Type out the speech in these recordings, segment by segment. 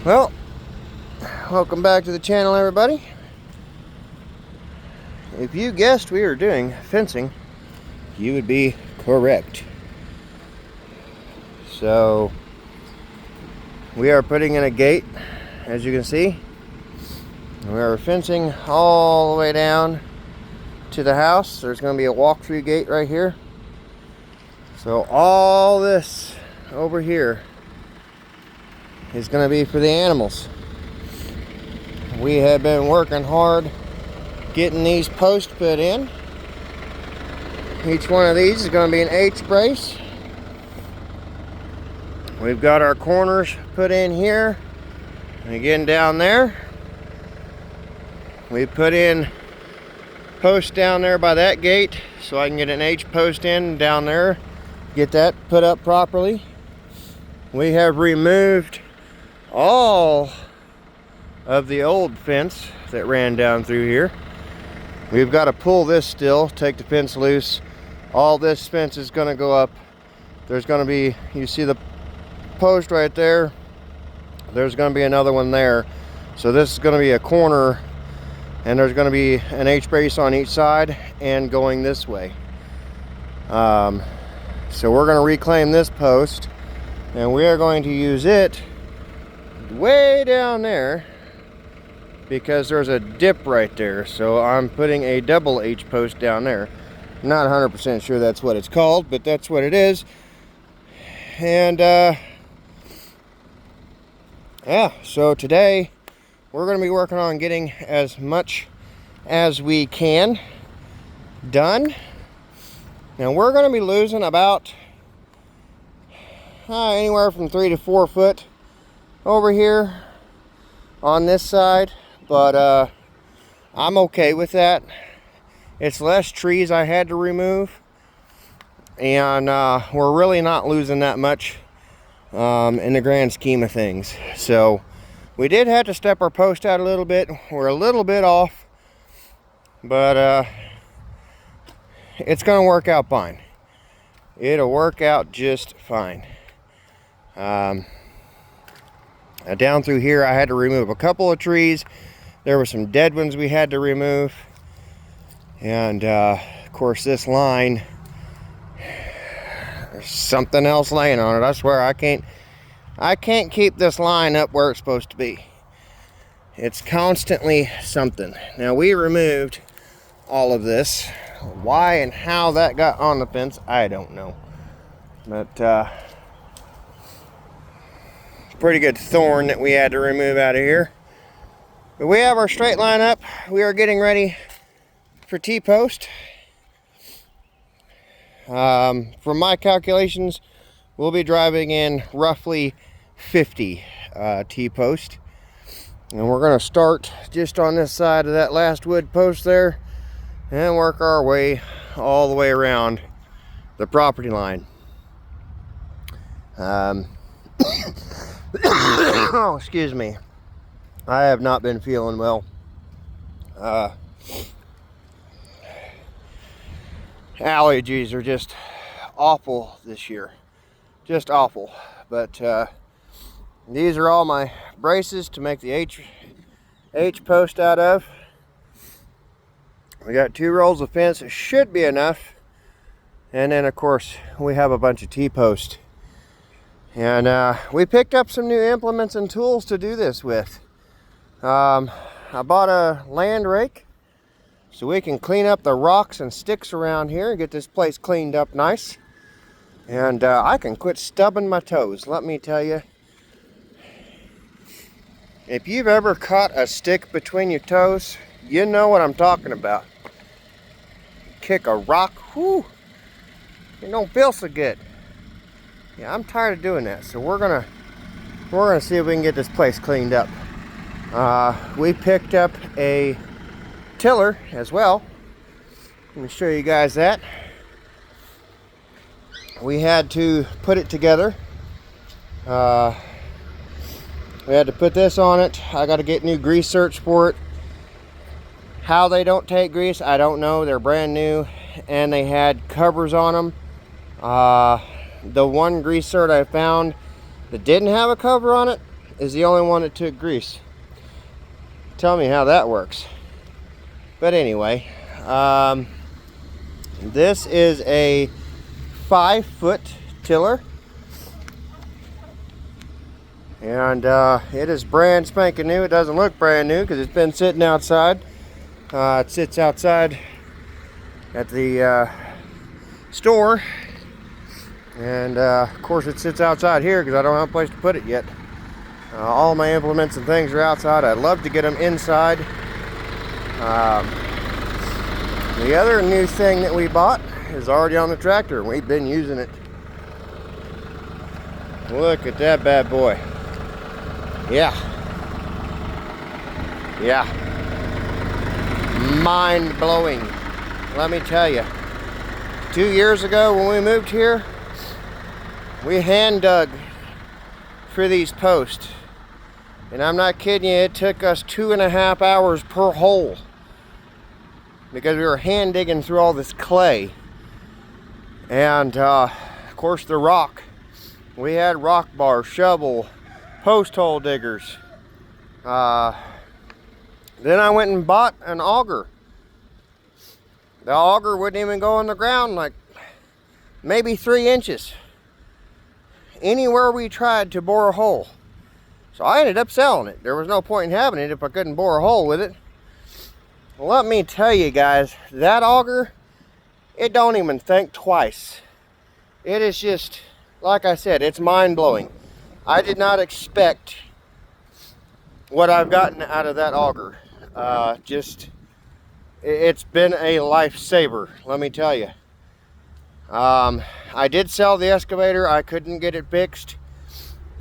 Well, welcome back to the channel, everybody. If you guessed we were doing fencing, you would be correct. So we are putting in a gate, as you can see. We are fencing all the way down to the house. There's going to be a walk-through gate right here. So all this over here is going to be for the animals. We have been working hard getting these posts put in. Each one of these is going to be an H brace. We've got our corners put in here and again down there. We put in posts down there by that gate so I can get an H post in down there, get that put up properly. We have removed all of the old fence that ran down through here. We've got to pull this still, take the fence loose. All this fence is going to go up. There's going to be, you see the post right there, there's going to be another one there. So this is going to be a corner, and there's going to be an H brace on each side and going this way. So we're going to reclaim this post, and we are going to use it way down there because there's a dip right there. So I'm putting a double H post down there. Not 100% sure that's what it's called, but that's what it is. And yeah, so today we're going to be working on getting as much as we can done. Now we're going to be losing about anywhere from 3 to 4 foot over here on this side, but I'm okay with that. It's less trees I had to remove, and we're really not losing that much in the grand scheme of things. So we did have to step our post out a little bit. We're a little bit off, but it's going to work out fine. It'll work out just fine. Down through here I had to remove a couple of trees. There were some dead ones we had to remove, and of course this line, there's something else laying on it. I swear I can't keep this line up where it's supposed to be. It's constantly something. Now we removed all of this. Why and how that got on the fence, I don't know. But pretty good thorn that we had to remove out of here. But we have our straight line up. We are getting ready for T-post. From my calculations, we'll be driving in roughly 50 T-post. And we're going to start just on this side of that last wood post there and work our way all the way around the property line. Oh, excuse me. I have not been feeling well. Allergies are just awful this year. Just awful. But these are all my braces to make the H post out of. We got 2 rolls of fence. It should be enough. And then, of course, we have a bunch of T-post. And we picked up some new implements and tools to do this with. I bought a land rake so we can clean up the rocks and sticks around here and get this place cleaned up nice. And I can quit stubbing my toes, let me tell you. If you've ever caught a stick between your toes, you know what I'm talking about. Kick a rock, whoo, it don't feel so good. Yeah, I'm tired of doing that, so we're gonna see if we can get this place cleaned up. We picked up a tiller as well. Let me show you guys that. We had to put it together. We had to put this on it. I got to get new grease certs for it. How they don't take grease, I don't know. They're brand new, and they had covers on them. The one grease cert I found that didn't have a cover on it, is the only one that took grease. Tell me how that works. But anyway, this is a 5-foot tiller. And it is brand spanking new. It doesn't look brand new because it's been sitting outside. It sits outside at the store. And of course it sits outside here because I don't have a place to put it yet. All my implements and things are outside. I'd love to get them inside. The other new thing that we bought is already on the tractor. We've been using it. Look at that bad boy. Yeah. Mind-blowing. Let me tell you. 2 years ago when we moved here, we hand dug for these posts. And I'm not kidding you, it took us 2.5 hours per hole because we were hand digging through all this clay. And of course the rock. We had rock bar, shovel, post hole diggers. Then I went and bought an auger. The auger wouldn't even go in the ground, like maybe 3 inches. Anywhere we tried to bore a hole. So I ended up selling it. There was no point in having it if I couldn't bore a hole with it. Well, let me tell you guys, that auger, it don't even think twice. It is just, like I said, it's mind-blowing. I did not expect what I've gotten out of that auger. It's been a lifesaver, let me tell you. I did sell the excavator. I couldn't get it fixed.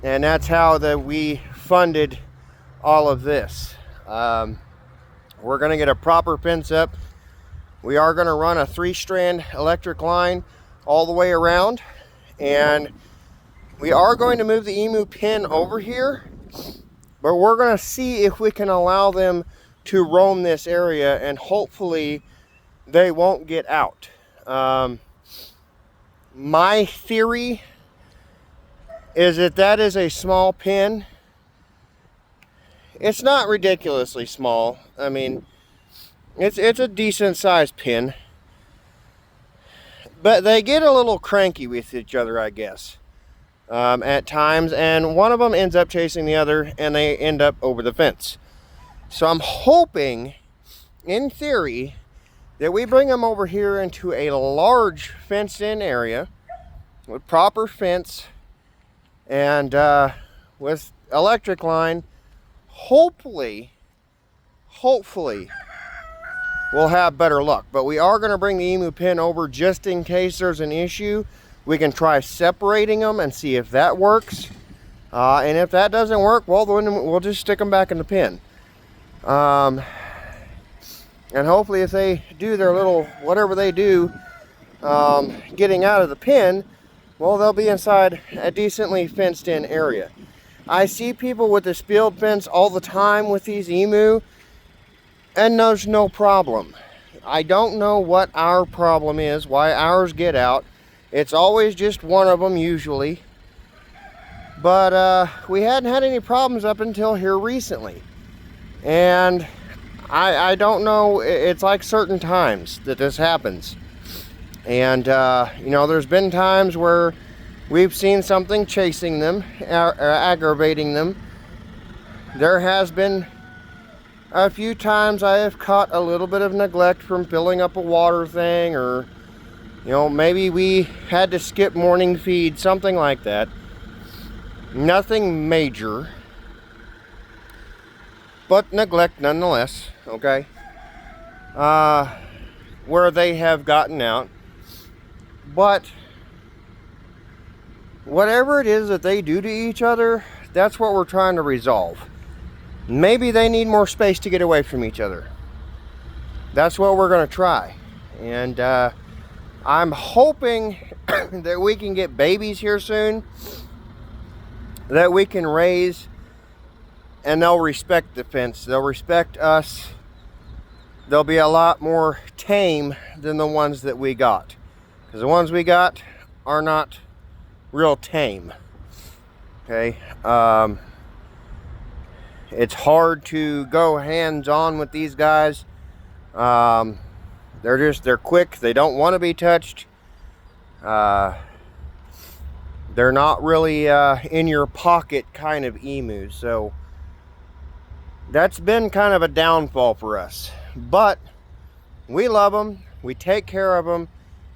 And that's how we funded all of this. We're going to get a proper fence up. We are going to run a 3-strand electric line all the way around. And we are going to move the emu pen over here. But we're going to see if we can allow them to roam this area. And hopefully they won't get out. My theory is that is a small pen. It's not ridiculously small. I mean, it's a decent sized pen. But they get a little cranky with each other, I guess, at times. And one of them ends up chasing the other, and they end up over the fence. So I'm hoping, in theory, that we bring them over here into a large fenced-in area with proper fence and with electric line. Hopefully we'll have better luck. But we are going to bring the emu pen over just in case there's an issue. We can try separating them and see if that works. And if that doesn't work, well, then we'll just stick them back in the pen. And hopefully if they do their little, whatever they do, getting out of the pen, well, they'll be inside a decently fenced in area. I see people with this field fence all the time with these emu, and there's no problem. I don't know what our problem is, why ours get out. It's always just one of them usually. But we hadn't had any problems up until here recently. And I don't know, it's like certain times that this happens. And, you know, there's been times where we've seen something chasing them, or aggravating them. There has been a few times I have caught a little bit of neglect from filling up a water thing, or, you know, maybe we had to skip morning feed, something like that. Nothing major, but neglect nonetheless, okay? Where they have gotten out. But whatever it is that they do to each other, that's what we're trying to resolve. Maybe they need more space to get away from each other. That's what we're going to try. And I'm hoping that we can get babies here soon that we can raise, and they'll respect the fence. They'll respect us. They'll be a lot more tame than the ones that we got. Because the ones we got are not real tame. Okay. It's hard to go hands-on with these guys. They're quick. They don't want to be touched. They're not really in your pocket kind of emus. So that's been kind of a downfall for us. But we love them. We take care of them.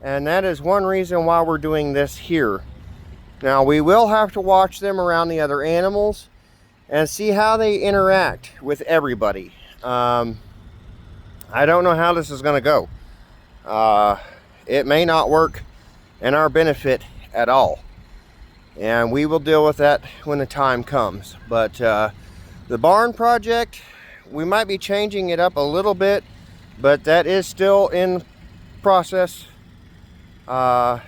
And that is one reason why we're doing this here. Now, we will have to watch them around the other animals and see how they interact with everybody. I don't know how this is going to go. It may not work in our benefit at all. And we will deal with that when the time comes. But the barn project, we might be changing it up a little bit, but that is still in process. But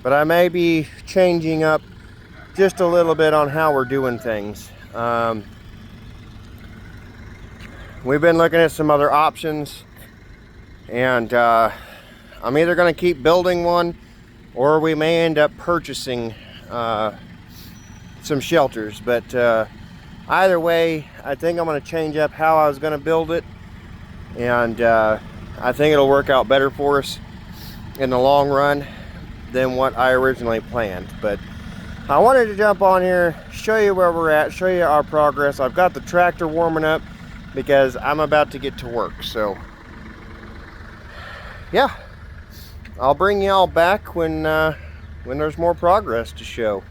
I may be changing up just a little bit on how we're doing things. We've been looking at some other options, and I'm either going to keep building one, or we may end up purchasing some shelters. But either way, I think I'm going to change up how I was going to build it, and I think it'll work out better for us in the long run than what I originally planned. But I wanted to jump on here, show you where we're at, show you our progress. I've got the tractor warming up because I'm about to get to work. So yeah, I'll bring y'all back when there's more progress to show,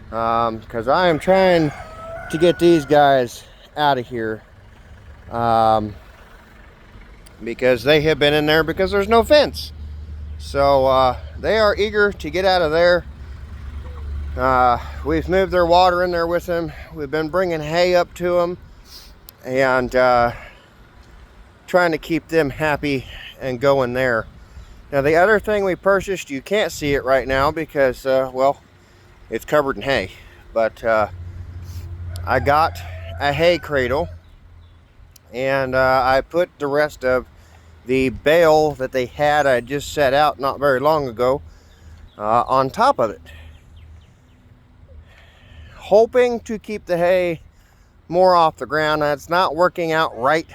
because I am trying to get these guys out of here, because they have been in there because there's no fence. So they are eager to get out of there. We've moved their water in there with them. We've been bringing hay up to them, and trying to keep them happy and going there. Now, the other thing we purchased, you can't see it right now because well, it's covered in hay, but I got a hay cradle, and I put the rest of the bale that they had, I just set out not very long ago, on top of it, hoping to keep the hay more off the ground. Now, it's not working out right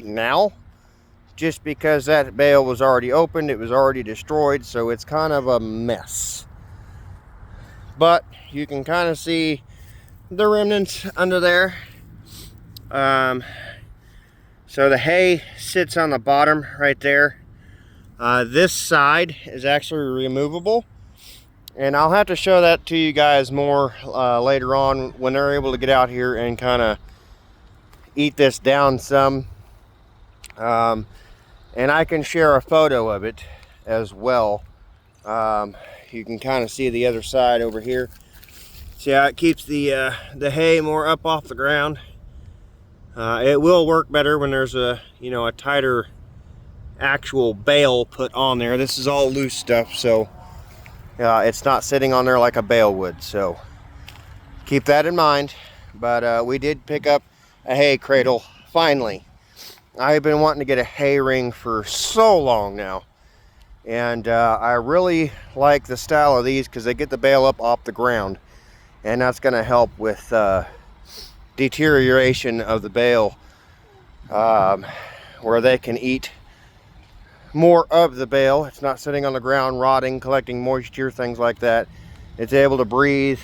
now, just because that bale was already opened, it was already destroyed, so it's kind of a mess. But you can kind of see the remnants under there. So the hay sits on the bottom right there. This side is actually removable, and I'll have to show that to you guys more later on when they're able to get out here and kind of eat this down some. And I can share a photo of it as well. You can kind of see the other side over here. See how it keeps the hay more up off the ground. It will work better when there's a tighter actual bale put on there. This is all loose stuff, so it's not sitting on there like a bale would. So keep that in mind. But we did pick up a hay cradle finally. I've been wanting to get a hay ring for so long now, and I really like the style of these because they get the bale up off the ground, and that's going to help with deterioration of the bale, where they can eat more of the bale. It's not sitting on the ground rotting, collecting moisture, things like that. It's able to breathe,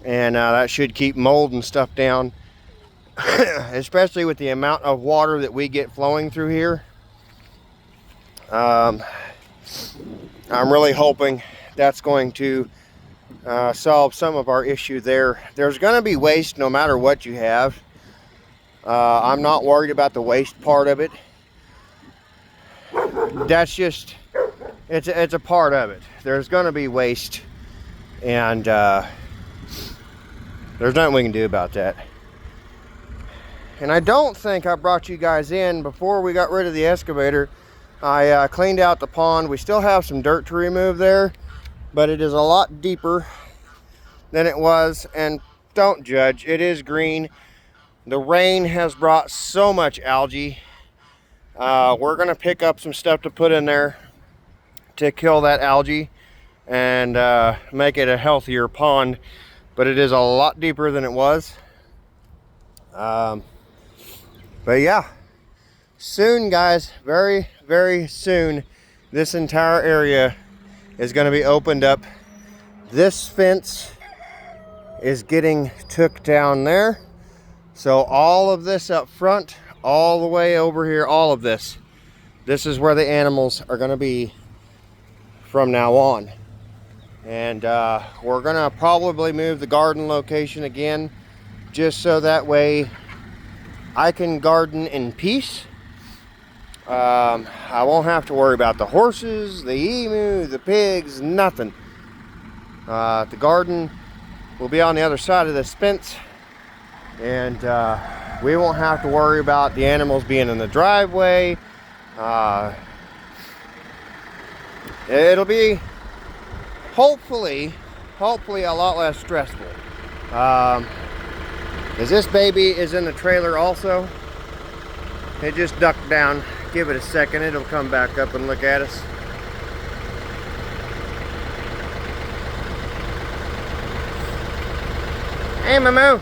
and that should keep mold and stuff down. Especially with the amount of water that we get flowing through here. I'm really hoping that's going to solve some of our issue there. There's going to be waste no matter what you have. I'm not worried about the waste part of it. That's just, it's a part of it. There's going to be waste, and there's nothing we can do about that. And I don't think I brought you guys in before we got rid of the excavator. I cleaned out the pond. We still have some dirt to remove there, but it is a lot deeper than it was. And don't judge, it is green. The rain has brought so much algae. We're gonna pick up some stuff to put in there to kill that algae and make it a healthier pond, but it is a lot deeper than it was. But yeah, soon guys, very, very soon, this entire area is going to be opened up. This fence is getting took down there. So all of this up front, all the way over here, all of this is where the animals are going to be from now on. And we're going to probably move the garden location again, just so that way I can garden in peace. I won't have to worry about the horses, the emu, the pigs, nothing. The garden will be on the other side of this fence, and we won't have to worry about the animals being in the driveway. It'll be hopefully a lot less stressful. As this baby is in the trailer also, it just ducked down. Give it a second, it'll come back up and look at us. Hey, Mamu.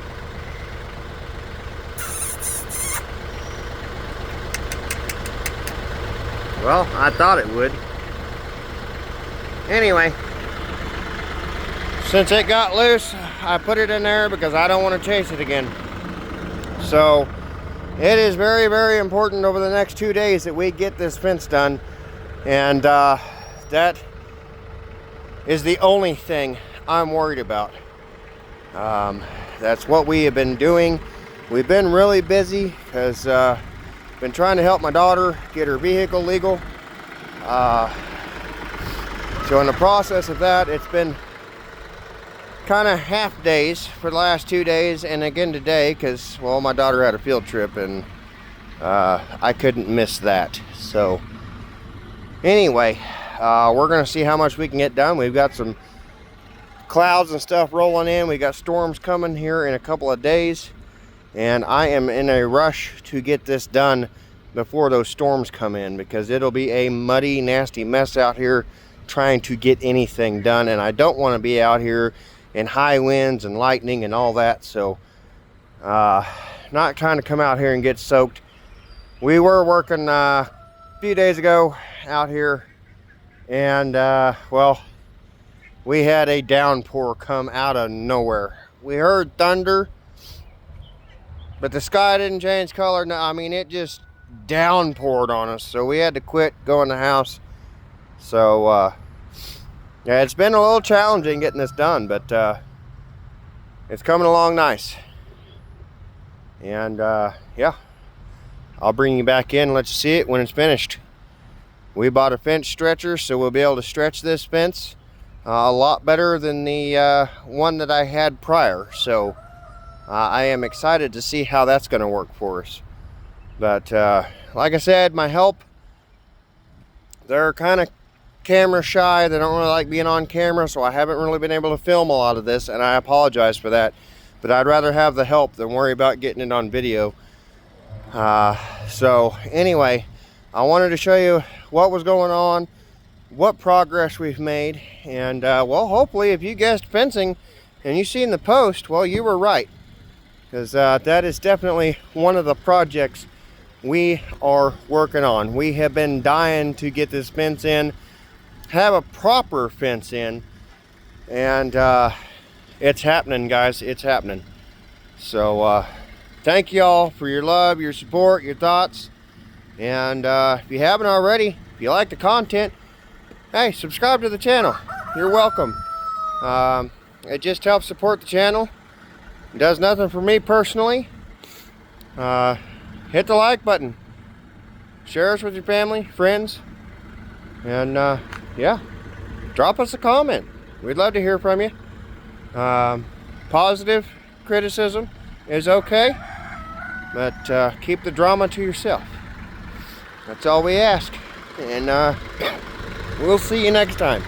Well, I thought it would. Anyway, since it got loose, I put it in there because I don't want to chase it again. So it is very, very important over the next 2 days that we get this fence done. And that is the only thing I'm worried about. That's what we have been doing. We've been really busy because been trying to help my daughter get her vehicle legal. So in the process of that, it's been kind of half days for the last 2 days, and again today because, well, my daughter had a field trip and I couldn't miss that. So anyway, we're gonna see how much we can get done. We've got some clouds and stuff rolling in. We got storms coming here in a couple of days, and I am in a rush to get this done before those storms come in, because it'll be a muddy, nasty mess out here trying to get anything done, and I don't want to be out here in high winds and lightning and all that. So not trying to come out here and get soaked. We were working a few days ago out here, and well, we had a downpour come out of nowhere. We heard thunder, but the sky didn't change color. No, I mean, it just downpoured on us, so we had to quit, go in the house. So yeah, it's been a little challenging getting this done, but it's coming along nice. And yeah, I'll bring you back in and let you see it when it's finished. We bought a fence stretcher, so we'll be able to stretch this fence a lot better than the one that I had prior. So I am excited to see how that's going to work for us. But like I said, my help, they're kind of camera shy. They don't really like being on camera, so I haven't really been able to film a lot of this, and I apologize for that. But I'd rather have the help than worry about getting it on video. So anyway, I wanted to show you what was going on, what progress we've made, and well, hopefully if you guessed fencing and you seen the post, well, you were right, because that is definitely one of the projects we are working on. We have been dying to get this fence in, have a proper fence in, and it's happening, guys. It's happening. So thank you all for your love, your support, your thoughts, and if you haven't already, if you like the content, hey, subscribe to the channel. You're welcome. It just helps support the channel. It does nothing for me personally. Hit the like button. Share us with your family, friends, and yeah, drop us a comment. We'd love to hear from you. Positive criticism is okay, but keep the drama to yourself. That's all we ask. And we'll see you next time.